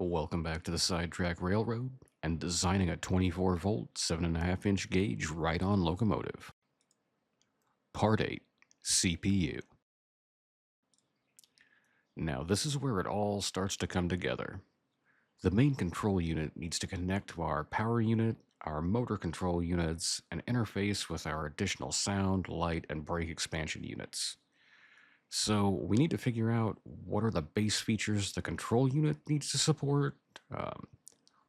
Welcome back to the Sidetrack Railroad and designing a 24-volt, 7.5-inch gauge Ride-On Locomotive. Part 8, CPU. Now this is where it all starts to come together. The main control unit needs to connect to our power unit, our motor control units, and interface with our additional sound, light, and brake expansion units. So we need to figure out what are the base features the control unit needs to support,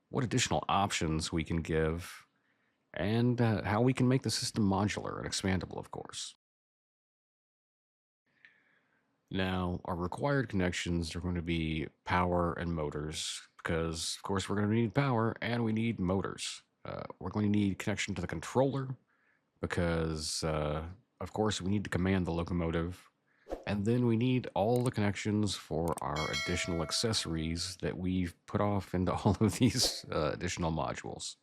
what additional options we can give, and how we can make the system modular and expandable, of course. Now, our required connections are going to be power and motors, because, of course, we're going to need power and we need motors. We're going to need connection to the controller, because, of course, we need to command the locomotive. And then we need all the connections for our additional accessories that we've put off into all of these additional modules.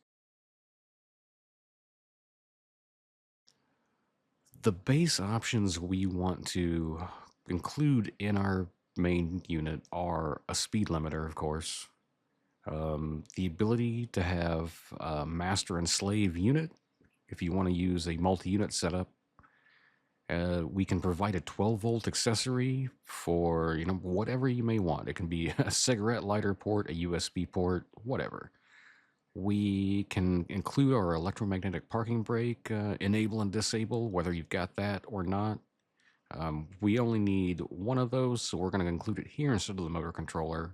The base options we want to include in our main unit are a speed limiter, of course, the ability to have a master and slave unit if you want to use a multi-unit setup. We can provide a 12-volt accessory for whatever you may want. It can be a cigarette lighter port, a USB port, whatever. We can include our electromagnetic parking brake, enable and disable, whether you've got that or not. We only need one of those, so we're going to include it here instead of the motor controller.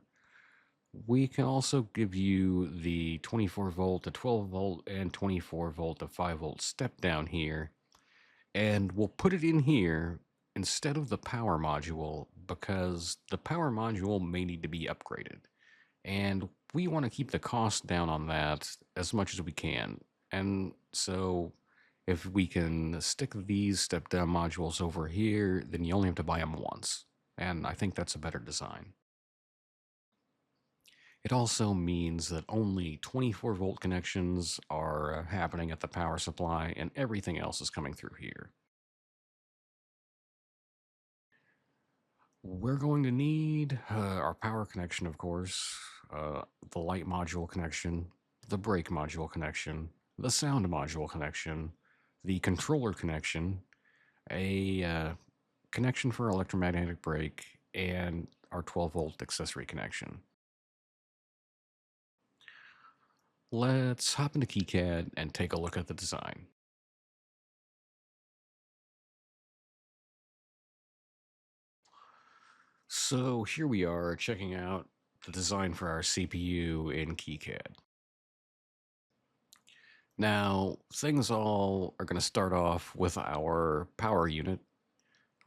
We can also give you the 24 volt to 12 volt and 24 volt to 5 volt step down here. And we'll put it in here instead of the power module because the power module may need to be upgraded. And we want to keep the cost down on that as much as we can. And so if we can stick these step down modules over here, then you only have to buy them once. And I think that's a better design. It also means that only 24 volt connections are happening at the power supply and everything else is coming through here. We're going to need our power connection, of course, the light module connection, the brake module connection, the sound module connection, the controller connection, a connection for electromagnetic brake, and our 12-volt accessory connection. Let's hop into KiCad and take a look at the design. So here we are checking out the design for our CPU in KiCad. Now, things all are going to start off with our power unit.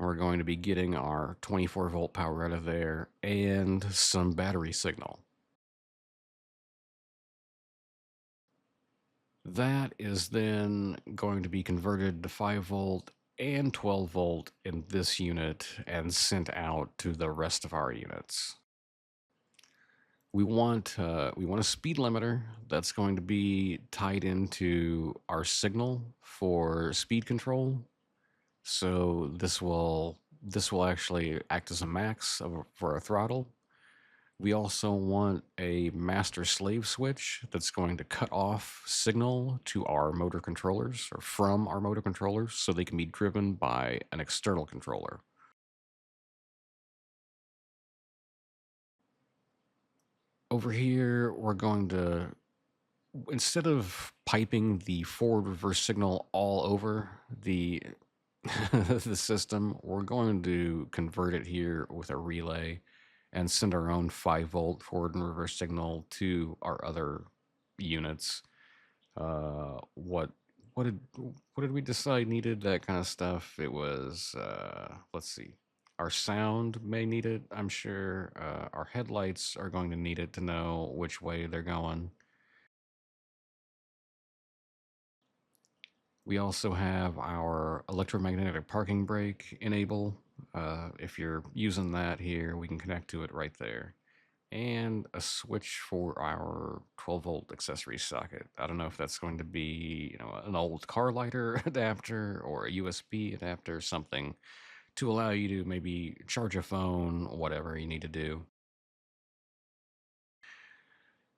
We're going to be getting our 24 volt power out of there and some battery signal. That is then going to be converted to 5 volt and 12 volt in this unit and sent out to the rest of our units. We want a speed limiter that's going to be tied into our signal for speed control. So this will actually act as a max for our throttle. We also want a master slave switch that's going to cut off signal to our motor controllers or from our motor controllers so they can be driven by an external controller. Over here, we're going to, instead of piping the forward reverse signal all over the the system, we're going to convert it here with a relay and send our own 5 volt forward and reverse signal to our other units. What did we decide needed that kind of stuff? It was let's see. Our sound may need it, I'm sure. Our headlights are going to need it to know which way they're going. We also have our electromagnetic parking brake enable. If you're using that here, we can connect to it right there. And a switch for our 12 volt accessory socket. I don't know if that's going to be, an old car lighter adapter or a USB adapter, something to allow you to maybe charge a phone, whatever you need to do.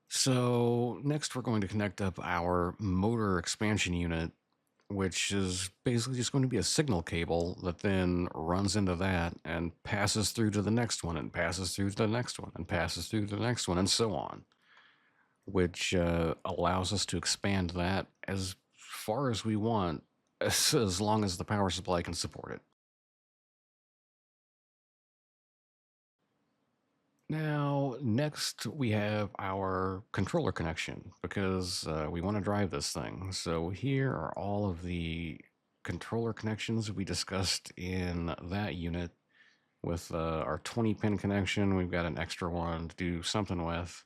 So next we're going to connect up our motor expansion unit, which is basically just going to be a signal cable that then runs into that and passes through to the next one and passes through to the next one and passes through to the next one and so on, which allows us to expand that as far as we want, as long as the power supply can support it. Now, next we have our controller connection because we want to drive this thing. So here are all of the controller connections we discussed in that unit. With our 20 pin connection, we've got an extra one to do something with.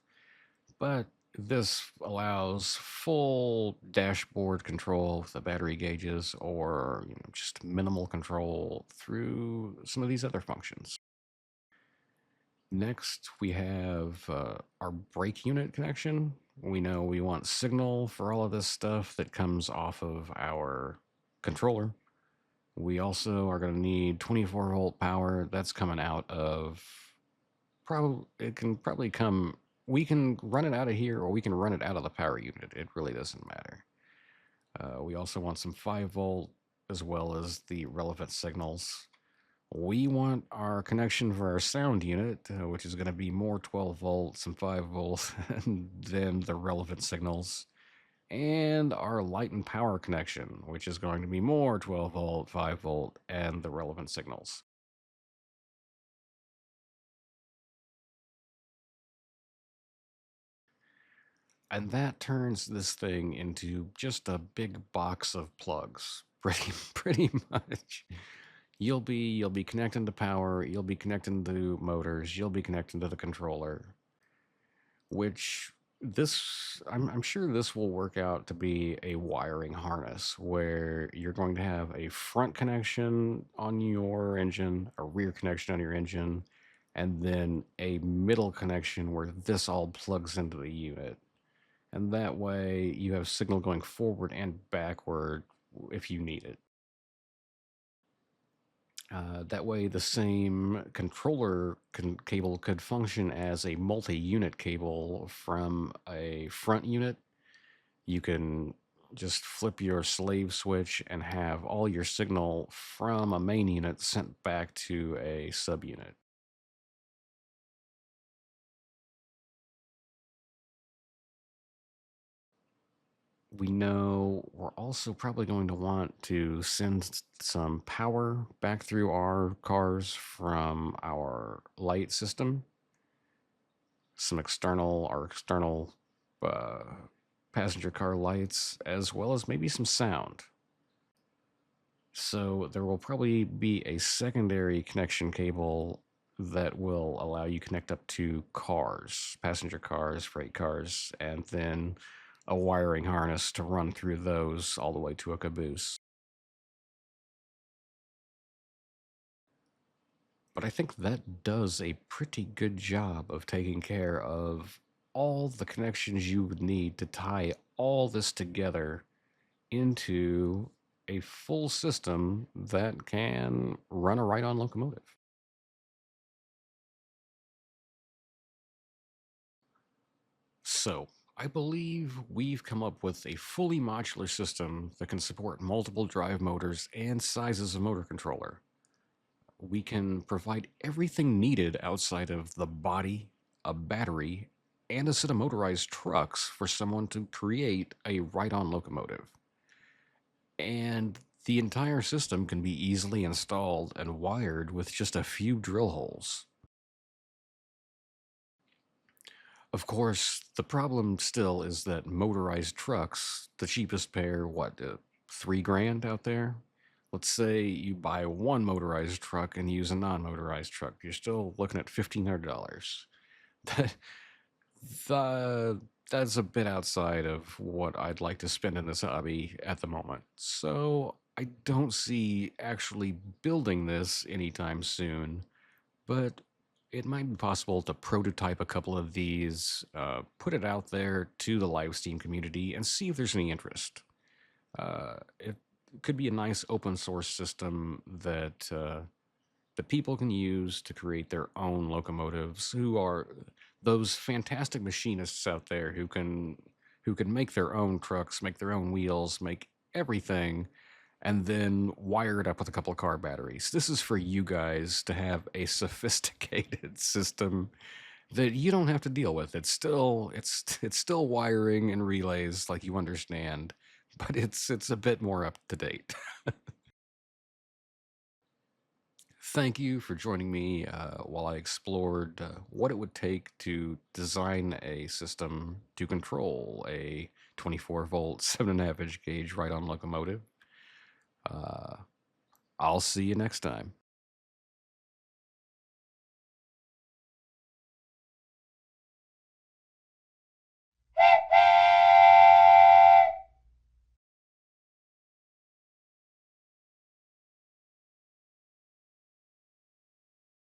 But this allows full dashboard control with the battery gauges or just minimal control through some of these other functions. Next, we have our brake unit connection. We know we want signal for all of this stuff that comes off of our controller. We also are going to need 24-volt power. That's coming out of it can probably come, we can run it out of here or we can run it out of the power unit. It really doesn't matter. We also want some 5-volt as well as the relevant signals. We want our connection for our sound unit, which is going to be more 12 volts and 5 volts than the relevant signals. And our light and power connection, which is going to be more 12 volt, 5 volt, and the relevant signals. And that turns this thing into just a big box of plugs, pretty much. You'll be connecting to power, you'll be connecting to motors, you'll be connecting to the controller, which I'm sure this will work out to be a wiring harness where you're going to have a front connection on your engine, a rear connection on your engine, and then a middle connection where this all plugs into the unit. And that way you have signal going forward and backward if you need it. That way, the same controller cable could function as a multi-unit cable from a front unit. You can just flip your slave switch and have all your signal from a main unit sent back to a subunit. We know we're also probably going to want to send some power back through our cars from our light system, some external uh, passenger car lights, as well as maybe some sound. So there will probably be a secondary connection cable that will allow you connect up to cars, passenger cars, freight cars, and then a wiring harness to run through those all the way to a caboose. But I think that does a pretty good job of taking care of all the connections you would need to tie all this together into a full system that can run a ride-on locomotive. So, I believe we've come up with a fully modular system that can support multiple drive motors and sizes of motor controller. We can provide everything needed outside of the body, a battery, and a set of motorized trucks for someone to create a ride-on locomotive. And the entire system can be easily installed and wired with just a few drill holes. Of course, the problem still is that motorized trucks, the cheapest pair, what, 3 grand out there? Let's say you buy one motorized truck and use a non-motorized truck. You're still looking at $1,500. That, the, that's a bit outside of what I'd like to spend in this hobby at the moment. So I don't see actually building this anytime soon, but it might be possible to prototype a couple of these, put it out there to the live Steam community, and see if there's any interest. It could be a nice open source system that people can use to create their own locomotives. those fantastic machinists out there who can make their own trucks, make their own wheels, make everything, and then wire it up with a couple of car batteries. This is for you guys to have a sophisticated system that you don't have to deal with. It's still wiring and relays like you understand, but it's a bit more up to date. Thank you for joining me while I explored what it would take to design a system to control a 24-volt, 7.5 inch gauge ride-on locomotive. Uh, I'll see you next time.